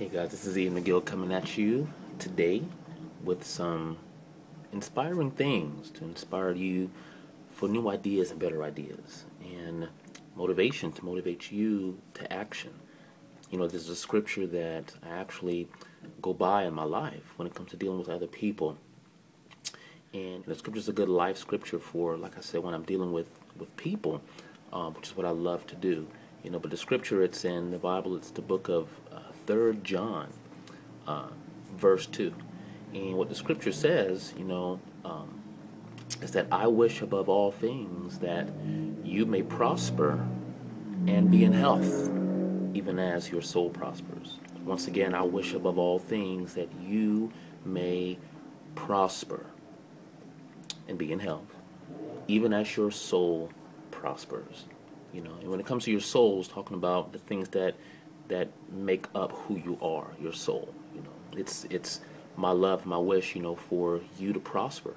Hey guys, this is McGill coming at you today with some inspiring things to inspire you for new ideas and better ideas, and motivation to motivate you to action. You know, there's a scripture that I actually go by in my life when it comes to dealing with other people. And the scripture is a good life scripture for, like I said, when I'm dealing with people, which is what I love to do. You know, but the scripture, it's in the Bible, it's the book of 3rd John, uh, verse 2. And what the scripture says, is that I wish above all things that you may prosper and be in health, even as your soul prospers. Once again, I wish above all things that you may prosper and be in health, even as your soul prospers. You know, and when it comes to your soul, it's talking about the things that make up who you are, your soul. You know, it's my love, my wish, for you to prosper.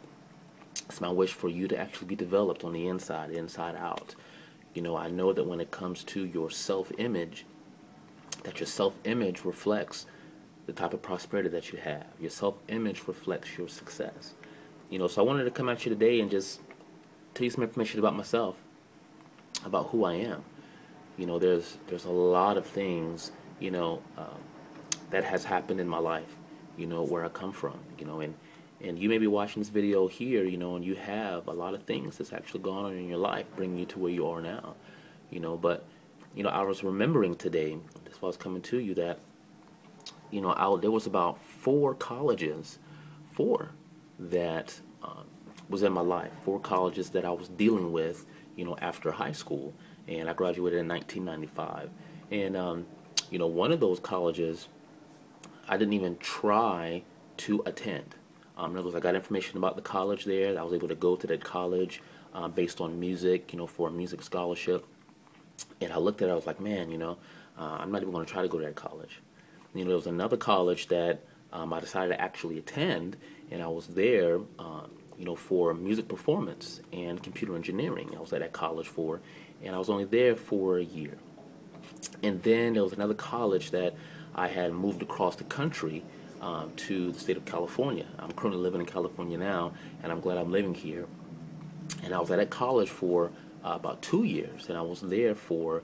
It's my wish for you to actually be developed on the inside out. You know, I know that when it comes to your self-image, that your self-image reflects the type of prosperity that you have. Your self-image reflects your success. You know, so I wanted to come at you today and just tell you some information about myself, about who I am. You know, there's a lot of things, that has happened in my life, where I come from, and you may be watching this video here, and you have a lot of things that's actually gone on in your life, bringing you to where you are now, but, I was remembering today, that's why I was coming to you, that, there was about four colleges, that was in my life, four colleges that I was dealing with, after high school, and I graduated in 1995. And one of those colleges I didn't even try to attend. In other words, I got information about the college there. I was able to go to that college based on music, for a music scholarship. And I looked at it, I was like, man, I'm not even going to try to go to that college. There was another college that I decided to actually attend, and I was there, for music performance and computer engineering. I was at that college for, and I was only there for a year. And then there was another college that I had moved across the country to the state of California. I'm currently living in California now, and I'm glad I'm living here. And I was at that college for about 2 years, and I was there for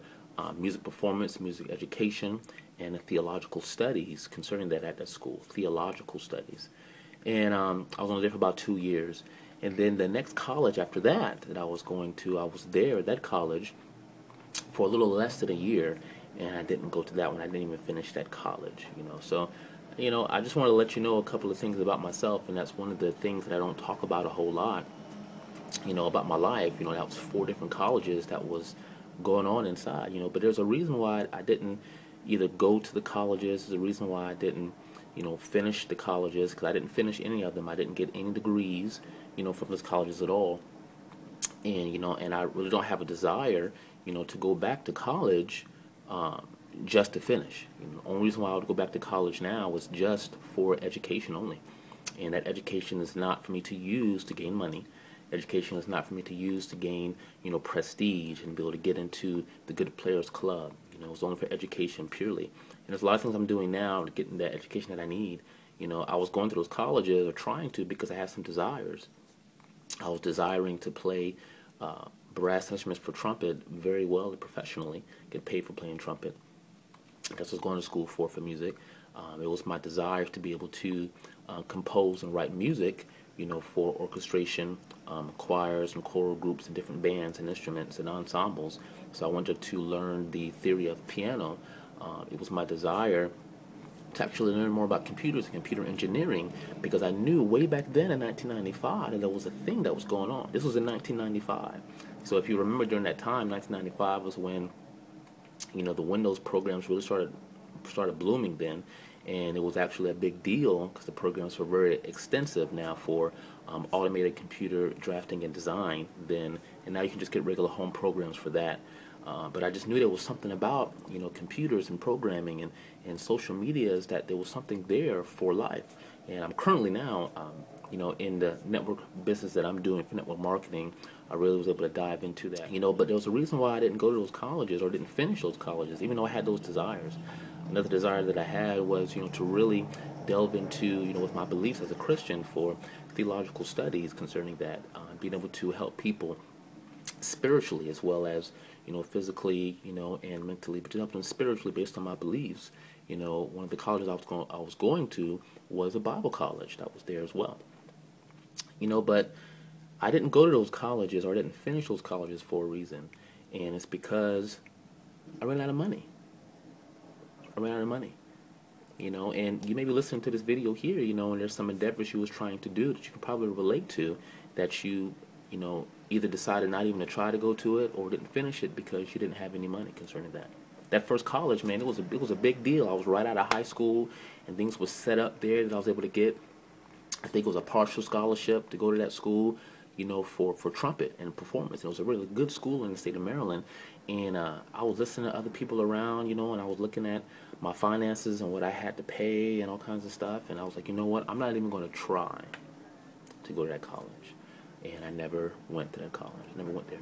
music performance, music education, and theological studies concerning that at that school, theological studies. And I was only there for about 2 years. And then the next college after that I was going to, I was there at that college for a little less than a year, and I didn't go to that one. I didn't even finish that college, So, I just want to let you know a couple of things about myself, and that's one of the things that I don't talk about a whole lot, about my life. That was four different colleges that was going on inside, But there's a reason why I didn't either go to the colleges. There's a reason why I didn't finish the colleges, because I didn't finish any of them. I didn't get any degrees, from those colleges at all. And, and I really don't have a desire, to go back to college just to finish. The only reason why I would go back to college now was just for education only. And that education is not for me to use to gain money. Education is not for me to use to gain, prestige and be able to get into the good players club. It's only for education purely. And there's a lot of things I'm doing now to get in that education that I need. I was going to those colleges, or trying to, because I had some desires. I was desiring to play brass instruments for trumpet very well and professionally, get paid for playing trumpet. That's what I was going to school for music. It was my desire to be able to compose and write music, for orchestration, choirs and choral groups and different bands and instruments and ensembles. So I wanted to learn the theory of piano. It was my desire to actually learn more about computers and computer engineering, because I knew way back then in 1995 that there was a thing that was going on. This was in 1995. So if you remember, during that time, 1995 was when, the Windows programs really started blooming then. And it was actually a big deal, because the programs were very extensive now for automated computer drafting and design then, and now you can just get regular home programs for that. But I just knew there was something about, computers and programming and social medias, that there was something there for life. And I'm currently now, in the network business that I'm doing for network marketing. I really was able to dive into that, But there was a reason why I didn't go to those colleges, or didn't finish those colleges, even though I had those desires. Another desire that I had was, to really delve into, with my beliefs as a Christian for theological studies concerning that, being able to help people spiritually as well as, physically, and mentally, but to help them spiritually based on my beliefs. One of the colleges I was going to was a Bible college that was there as well. But I didn't go to those colleges, or I didn't finish those colleges for a reason, and it's because I ran out of money. I ran out of money. And you may be listening to this video here, and there's some endeavors you was trying to do that you can probably relate to, that you either decided not even to try to go to it or didn't finish it because you didn't have any money concerning that. That first college, man, it was a big deal. I was right out of high school, and things were set up there that I was able to get. I think it was a partial scholarship to go to that school, for trumpet and performance. It was a really good school in the state of Maryland, and I was listening to other people around, and I was looking at my finances and what I had to pay and all kinds of stuff, and I was like, you know what, I'm not even going to try to go to that college. And I never went to that college. Never went there.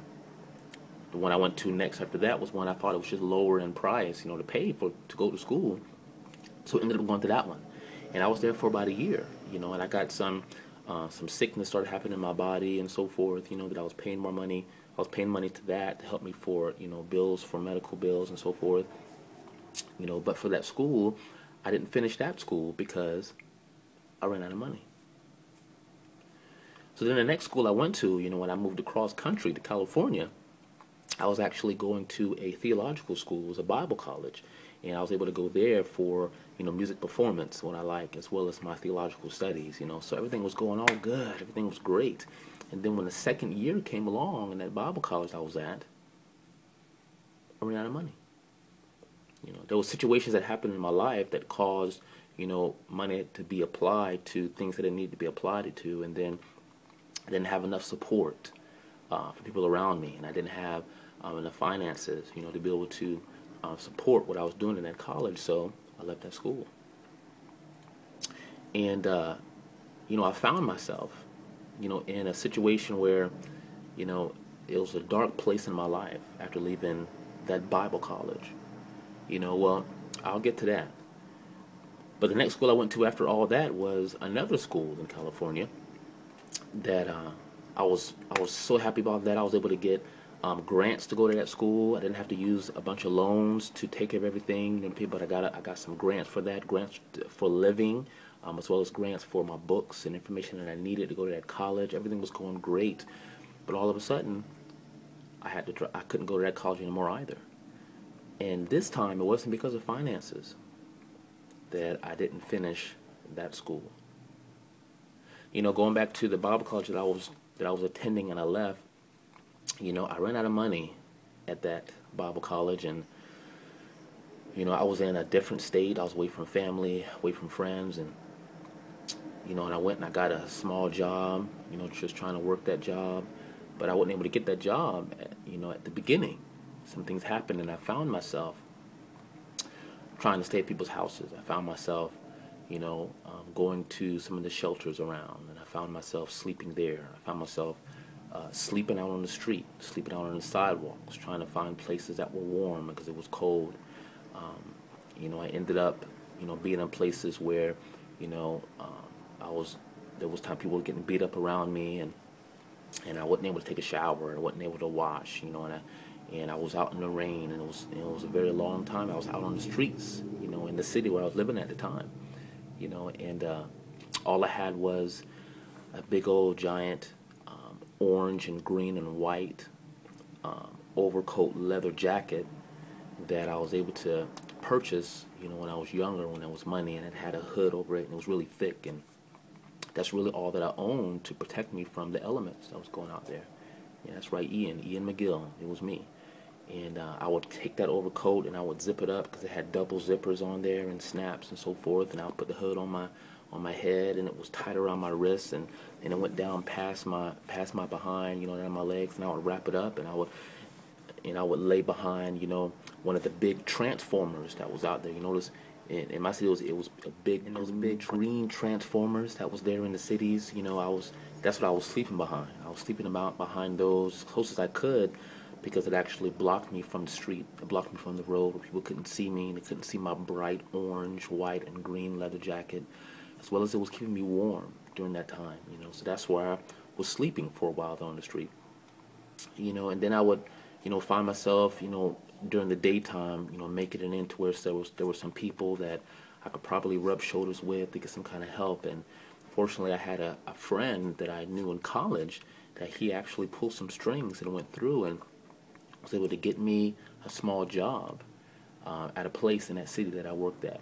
The one I went to next after that was one I thought it was just lower in price, to pay to go to school. So I ended up going to that one. And I was there for about a year, and I got some sickness started happening in my body and so forth, that I was paying more money. I was paying money to that to help me for, bills, for medical bills and so forth. But for that school, I didn't finish that school because I ran out of money. So then the next school I went to, when I moved across country to California, I was actually going to a theological school. It was a Bible college. And I was able to go there for, music performance, what I like, as well as my theological studies, So everything was going all good. Everything was great. And then when the second year came along in that Bible college I was at, I ran out of money. There were situations that happened in my life that caused, money to be applied to things that it needed to be applied to, and then I didn't have enough support for people around me, and I didn't have enough finances, to be able to support what I was doing in that college. So I left that school, and I found myself, in a situation where, it was a dark place in my life after leaving that Bible college. Well, I'll get to that. But the next school I went to after all that was another school in California that I was so happy about that. I was able to get grants to go to that school. I didn't have to use a bunch of loans to take care of everything. But I got some grants for that, grants for living, as well as grants for my books and information that I needed to go to that college. Everything was going great, but all of a sudden, I couldn't go to that college anymore either. And this time, it wasn't because of finances that I didn't finish that school. Going back to the Bible college that I was attending and I left, I ran out of money at that Bible college, and I was in a different state. I was away from family, away from friends, and and I went and I got a small job, just trying to work that job, but I wasn't able to get that job at the beginning. Some things happened, and I found myself trying to stay at people's houses. I found myself going to some of the shelters around, and I found myself sleeping there. I found myself sleeping out on the street, sleeping out on the sidewalks, trying to find places that were warm because it was cold. I ended up, being in places where, there was time people were getting beat up around me, and I wasn't able to take a shower, I wasn't able to wash, and I was out in the rain, and it was a very long time. I was out on the streets, in the city where I was living at the time, and all I had was a big old giant orange and green and white overcoat leather jacket that I was able to purchase, when I was younger, when there was money, and it had a hood over it, and it was really thick, and that's really all that I owned to protect me from the elements that was going out there. Yeah, that's right, Ian McGill, it was me. And I would take that overcoat and I would zip it up because it had double zippers on there and snaps and so forth, and I would put the hood on my head, and it was tight around my wrists, and it went down past my behind, down my legs, and I would wrap it up, and I would lay behind, one of the big transformers that was out there. In my city, it was a big, and those big green transformers that was there in the cities. That's what I was sleeping behind. I was sleeping behind those as close as I could, because it actually blocked me from the street. It blocked me from the road where people couldn't see me. They couldn't see my bright orange, white, and green leather jacket, as well as it was keeping me warm during that time. So that's why I was sleeping for a while there on the street. And then I would, find myself, during the daytime, making it into where there were some people that I could probably rub shoulders with to get some kind of help. And fortunately, I had a friend that I knew in college that he actually pulled some strings and went through and was able to get me a small job at a place in that city that I worked at,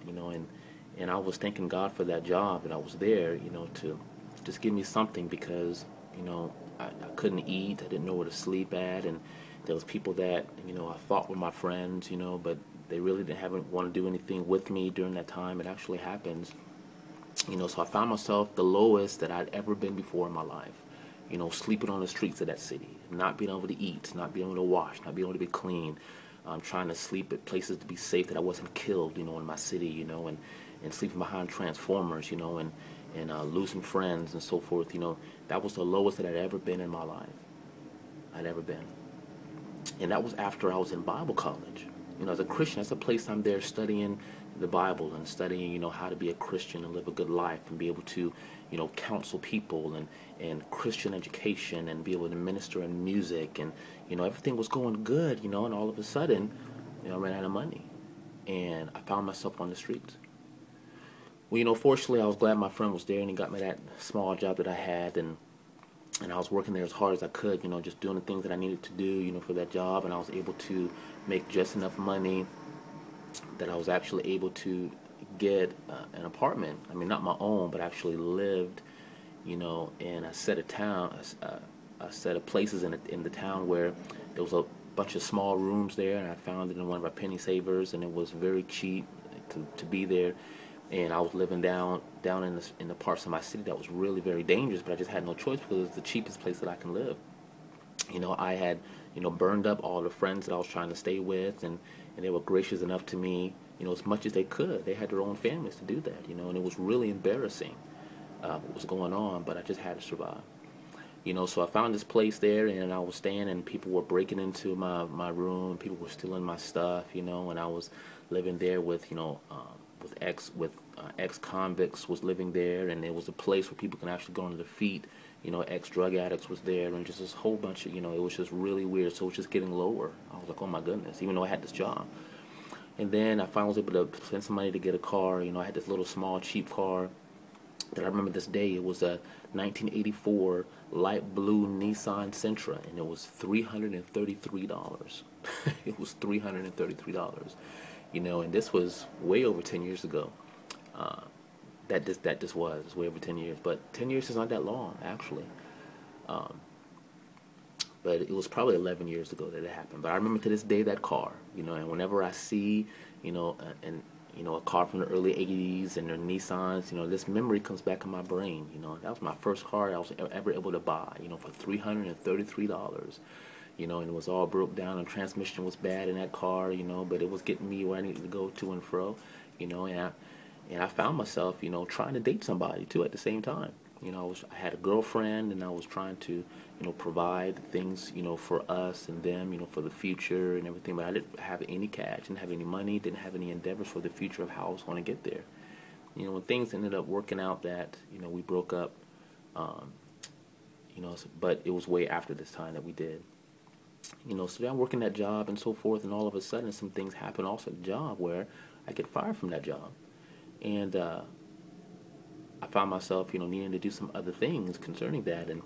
and I was thanking God for that job that I was there, to just give me something because, I couldn't eat, I didn't know where to sleep at, and there was people that, I thought were my friends, but they really didn't want to do anything with me during that time. It actually happens, so I found myself the lowest that I'd ever been before in my life. Sleeping on the streets of that city, not being able to eat, not being able to wash, not being able to be clean, trying to sleep at places to be safe that I wasn't killed, in my city, and sleeping behind transformers, and losing friends and so forth, that was the lowest that I'd ever been in my life. I'd ever been. And that was after I was in Bible college. As a Christian, that's a place I'm there studying the Bible and studying, how to be a Christian and live a good life and be able to, counsel people and Christian education and be able to minister in music and, everything was going good, and all of a sudden, I ran out of money and I found myself on the streets. Well, fortunately, I was glad my friend was there and he got me that small job that I had, and I was working there as hard as I could, just doing the things that I needed to do, for that job, and I was able to make just enough money that I was actually able to get an apartment. I mean, not my own, but actually lived, in a set of a set of places in the town where there was a bunch of small rooms there, and I found it in one of our penny savers, and it was very cheap to be there. And I was living down in the parts of my city that was really very dangerous, but I just had no choice because it was the cheapest place that I can live. I had, burned up all the friends that I was trying to stay with, and they were gracious enough to me, as much as they could. They had their own families to do that, and it was really embarrassing what was going on, but I just had to survive. So I found this place there, and I was staying, and people were breaking into my room, people were stealing my stuff, and I was living there with, ex-convicts was living there, and it was a place where people can actually go on their feet. Ex-drug addicts was there, and just this whole bunch of, it was just really weird. So it was just getting lower. I was like, oh my goodness, even though I had this job. And then I finally was able to spend some money to get a car. I had this little small cheap car that I remember this day. It was a 1984 light blue Nissan Sentra, and it was $333. It was $333. And this was way over 10 years ago. That just was way over 10 years. But 10 years is not that long, actually. But it was probably 11 years ago that it happened. But I remember to this day that car, and whenever I see, a car from the early 80s and their Nissans, this memory comes back in my brain. That was my first car I was ever able to buy, for $333. And it was all broke down, and transmission was bad in that car, but it was getting me where I needed to go to and fro, and I found myself, trying to date somebody too at the same time. I had a girlfriend, and I was trying to, provide things, for us and them, for the future and everything, but I didn't have any cash, didn't have any money, didn't have any endeavors for the future of how I was going to get there. When things ended up working out that, we broke up, but it was way after this time that we did. So then I'm working that job and so forth, and all of a sudden some things happen also at the job where I get fired from that job. And I found myself, needing to do some other things concerning that, and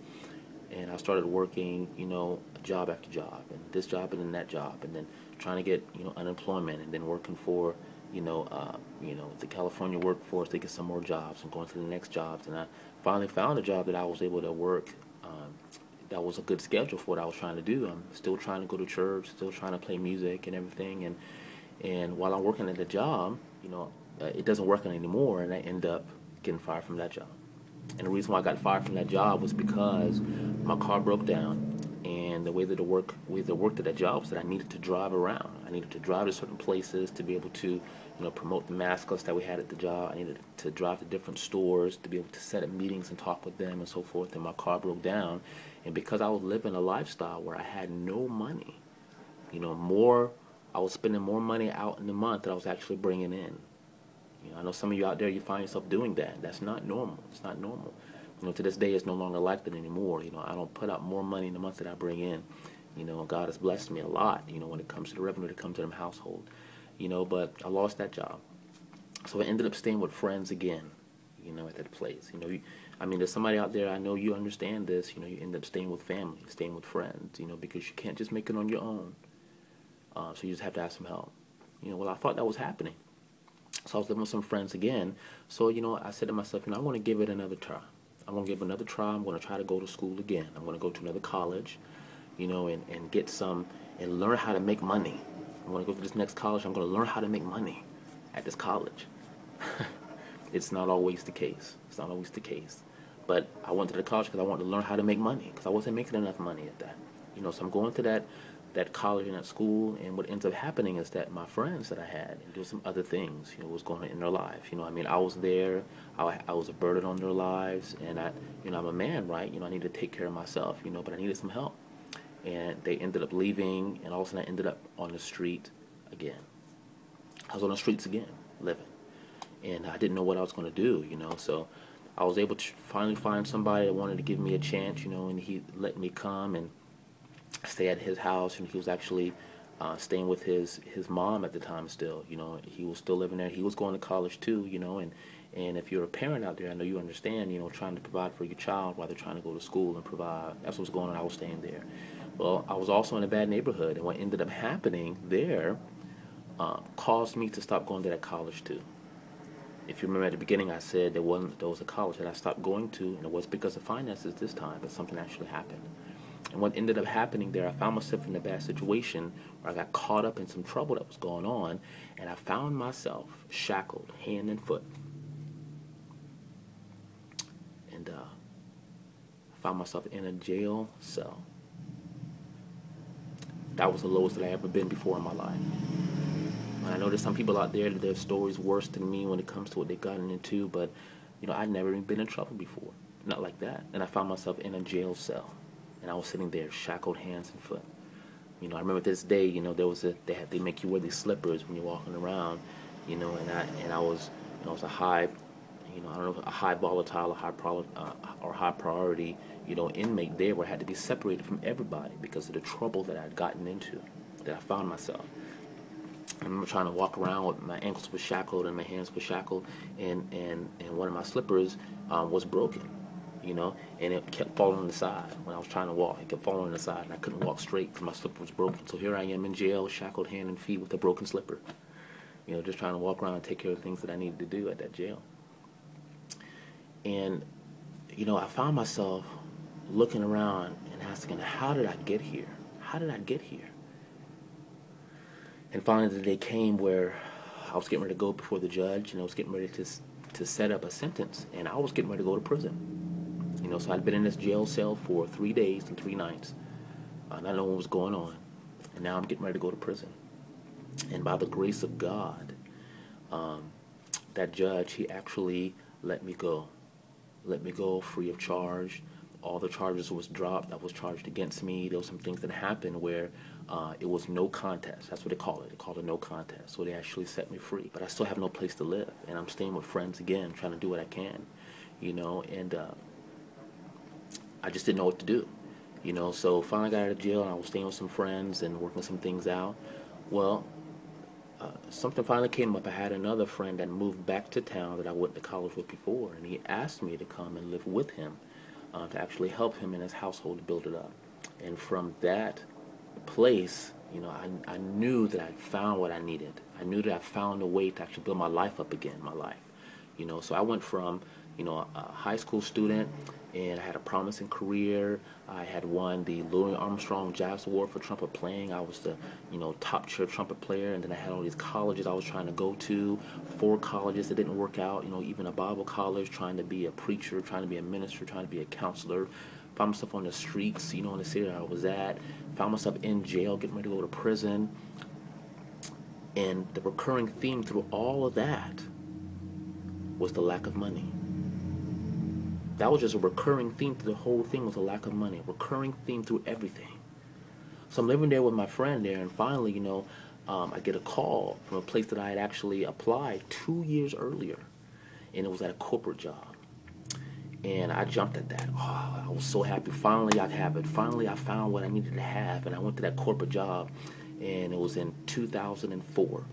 I started working, job after job, and this job and then that job, and then trying to get, unemployment, and then working for, the California workforce to get some more jobs and going to the next jobs. And I finally found a job that I was able to work that was a good schedule for what I was trying to do. I'm still trying to go to church, still trying to play music and everything, and while I'm working at the job, it doesn't work anymore, and I end up getting fired from that job. And the reason why I got fired from that job was because my car broke down, and the way that it worked at that job was that I needed to drive around. I needed to drive to certain places to be able to, promote the mascots that we had at the job. I needed to drive to different stores to be able to set up meetings and talk with them and so forth. And my car broke down, and because I was living a lifestyle where I had no money, I was spending more money out in the month than I was actually bringing in. I know some of you out there, you find yourself doing that. That's not normal. It's not normal. To this day, it's no longer like that anymore. I don't put out more money in the month that I bring in. God has blessed me a lot, when it comes to the revenue that comes to the household. But I lost that job. So I ended up staying with friends again, at that place. There's somebody out there, I know you understand this, you end up staying with family, staying with friends, because you can't just make it on your own. So you just have to ask some help. Well, I thought that was happening. So I was living with some friends again. So, I said to myself, I want to give it another try. I'm going to give it another try. I'm going to try to go to school again. I'm going to go to another college, and get some, and learn how to make money. I'm going to go to this next college. I'm going to learn how to make money at this college. It's not always the case. It's not always the case. But I went to the college because I wanted to learn how to make money, because I wasn't making enough money at that. So I'm going to that college and that school, and what ends up happening is that my friends that I had and doing some other things, was going on in their life. I was there, I was a burden on their lives, and I'm a man, right? I need to take care of myself, but I needed some help. And they ended up leaving, and all of a sudden I ended up on the street again. I was on the streets again, living. And I didn't know what I was going to do, so I was able to finally find somebody that wanted to give me a chance, and he let me come and stay at his house. And he was actually staying with his mom at the time still. He was still living there. He was going to college too, and if you're a parent out there, I know you understand, trying to provide for your child while they're trying to go to school and provide. That's what's going on. I was staying there. Well, I was also in a bad neighborhood, and what ended up happening there caused me to stop going to that college too. If you remember at the beginning, I said there was a college that I stopped going to, and it was because of finances this time, but something actually happened. And what ended up happening there, I found myself in a bad situation where I got caught up in some trouble that was going on, and I found myself shackled hand and foot. And I found myself in a jail cell. That was the lowest that I ever been before in my life. And I know there's some people out there that their stories worse than me when it comes to what they've gotten into, but I'd never even been in trouble before, not like that. And I found myself in a jail cell, and I was sitting there shackled hands and foot. I remember this day, they make you wear these slippers when you're walking around, and I was a high, I don't know, a high volatile, or high priority, inmate there, where I had to be separated from everybody because of the trouble that I'd gotten into, that I found myself. I remember trying to walk around with my ankles were shackled and my hands were shackled, and one of my slippers was broken, and it kept falling on the side when I was trying to walk. It kept falling on the side, and I couldn't walk straight because my slipper was broken. So here I am in jail, shackled hand and feet with a broken slipper, just trying to walk around and take care of things that I needed to do at that jail. And, I found myself looking around and asking, how did I get here? How did I get here? And finally the day came where I was getting ready to go before the judge, and I was getting ready to set up a sentence, and I was getting ready to go to prison. So I'd been in this jail cell for 3 days and 3 nights, not knowing what was going on, and now I'm getting ready to go to prison. And by the grace of God, that judge, he actually let me go free of charge. All the charges was dropped that was charged against me. There were some things that happened where it was no contest. That's what they call it. They call it no contest. So they actually set me free. But I still have no place to live, and I'm staying with friends again, trying to do what I can, and I just didn't know what to do, So finally I got out of jail, and I was staying with some friends and working some things out. Well, something finally came up. I had another friend that moved back to town that I went to college with before, and he asked me to come and live with him, to actually help him in his household to build it up. And from that place, I knew that I'd found what I needed. I knew that I found a way to actually build my life up again, So I went from, a high school student, and I had a promising career. I had won the Louis Armstrong Jazz Award for trumpet playing. I was the, top tier trumpet player, and then I had all these colleges I was trying to go to, 4 colleges that didn't work out, even a Bible college, trying to be a preacher, trying to be a minister, trying to be a counselor. Found myself on the streets, in the city that I was at. Found myself in jail, getting ready to go to prison. And the recurring theme through all of that was the lack of money. That was just a recurring theme through the whole thing, was a lack of money. A recurring theme through everything. So I'm living there with my friend there, and finally, I get a call from a place that I had actually applied 2 years earlier, and it was at a corporate job. And I jumped at that. Oh, I was so happy. Finally, I'd have it. Finally, I found what I needed to have, and I went to that corporate job, and it was in 2004.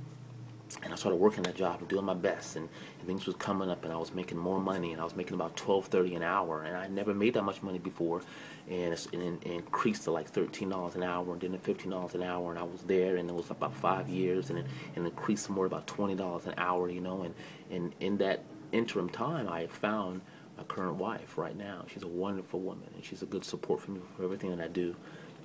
And I started working that job and doing my best, and things was coming up, and I was making more money, and I was making about $12.30 an hour, and I never made that much money before, and it increased to like $13 an hour, and then to $15 an hour, and I was there, and it was about 5 years, and it increased some more, about $20 an hour, and in that interim time, I had found my current wife right now. She's a wonderful woman, and she's a good support for me for everything that I do,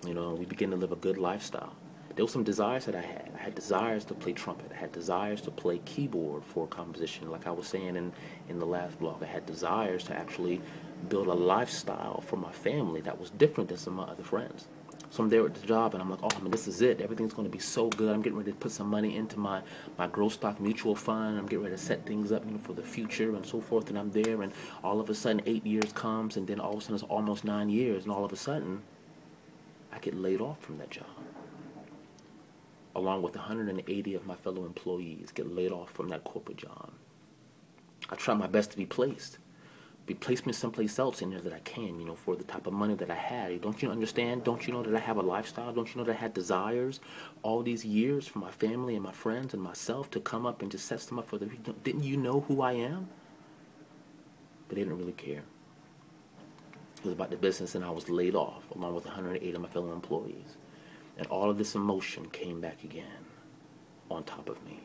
and we begin to live a good lifestyle. There were some desires that I had. I had desires to play trumpet. I had desires to play keyboard for composition, like I was saying in the last blog. I had desires to actually build a lifestyle for my family that was different than some of my other friends. So I'm there at the job, and I'm like, oh, man, this is it. Everything's going to be so good. I'm getting ready to put some money into my growth stock mutual fund. I'm getting ready to set things up for the future and so forth, and I'm there, and all of a sudden 8 years comes, and then all of a sudden it's almost 9 years, and all of a sudden I get laid off from that job, along with 180 of my fellow employees get laid off from that corporate job. I try my best to be placed me someplace else in there that I can, for the type of money that I had. Don't you understand? Don't you know that I have a lifestyle? Don't you know that I had desires all these years for my family and my friends and myself to come up and just set them up for the future? Didn't you know who I am? But they didn't really care. It was about the business, and I was laid off along with 108 of my fellow employees. And all of this emotion came back again on top of me.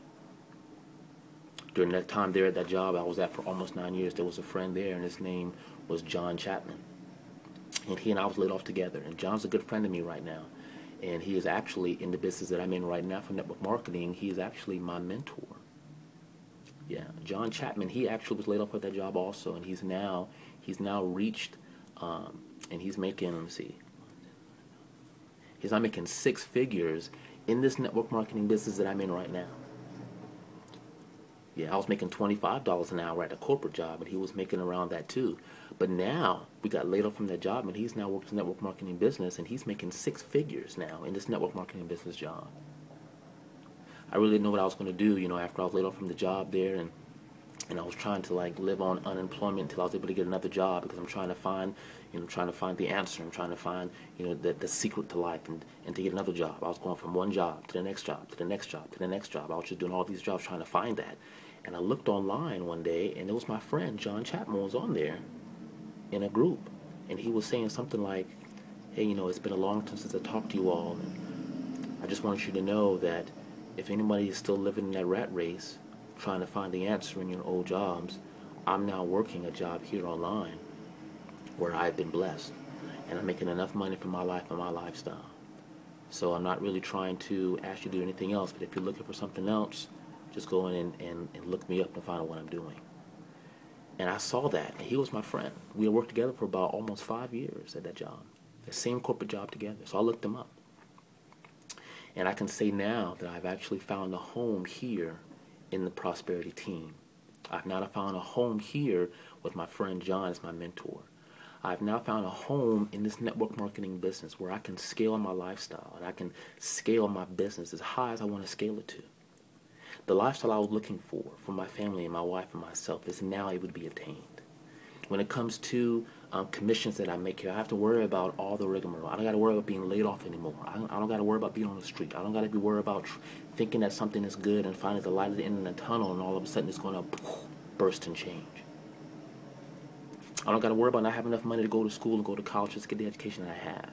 During that time there at that job I was at for almost 9 years, there was a friend there, and his name was John Chapman. And he and I was laid off together. And John's a good friend of me right now. And he is actually in the business that I'm in right now for network marketing. He is actually my mentor. Yeah, John Chapman, he actually was laid off at that job also. And he's now reached, and he's making, let me see, he's now making 6 figures in this network marketing business that I'm in right now. Yeah, I was making $25 an hour at a corporate job, and he was making around that too. But now we got laid off from that job, and he's now working in network marketing business, and he's making 6 figures now in this network marketing business job. I really didn't know what I was going to do, after I was laid off from the job there, and I was trying to live on unemployment until I was able to get another job, because I'm trying to find, the answer. I'm trying to find, the secret to life, and to get another job. I was going from one job to the next job to the next job to the next job. I was just doing all these jobs trying to find that. And I looked online one day, and it was my friend John Chapman was on there in a group, and he was saying something like, hey, it's been a long time since I talked to you all, and I just want you to know that if anybody is still living in that rat race, trying to find the answer in your old jobs, I'm now working a job here online where I've been blessed, and I'm making enough money for my life and my lifestyle. So I'm not really trying to ask you to do anything else, but if you're looking for something else, just go in and look me up and find out what I'm doing. And I saw that, and he was my friend. We had worked together for about almost 5 years at that job, the same corporate job together. So I looked him up. And I can say now that I've actually found a home here in the Prosperity team. I've now found a home here with my friend John as my mentor. I've now found a home in this network marketing business where I can scale my lifestyle, and I can scale my business as high as I want to scale it to. The lifestyle I was looking for my family and my wife and myself, is now able to be attained. When it comes to commissions that I make here, I have to worry about all the rigmarole. I don't got to worry about being laid off anymore. I don't got to worry about being on the street. I don't got to be worried about thinking that something is good and finding the light at the end of the tunnel, and all of a sudden it's going to burst and change. I don't got to worry about not having enough money to go to school and go to college just to get the education that I have.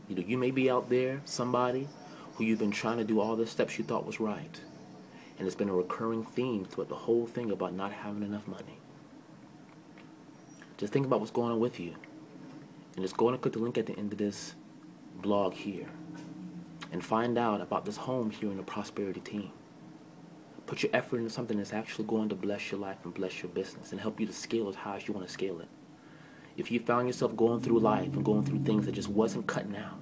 You may be out there, somebody who you've been trying to do all the steps you thought was right, and it's been a recurring theme throughout the whole thing about not having enough money. Just think about what's going on with you, and just go and click the link at the end of this blog here and find out about this home here in the Prosperity team. Put your effort into something that's actually going to bless your life and bless your business and help you to scale as high as you want to scale it. If you found yourself going through life and going through things that just wasn't cutting out,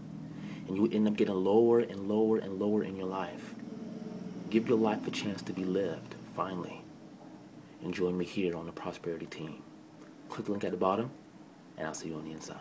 and you end up getting lower and lower and lower in your life, give your life a chance to be lived, finally. And join me here on the Prosperity team. Click the link at the bottom, and I'll see you on the inside.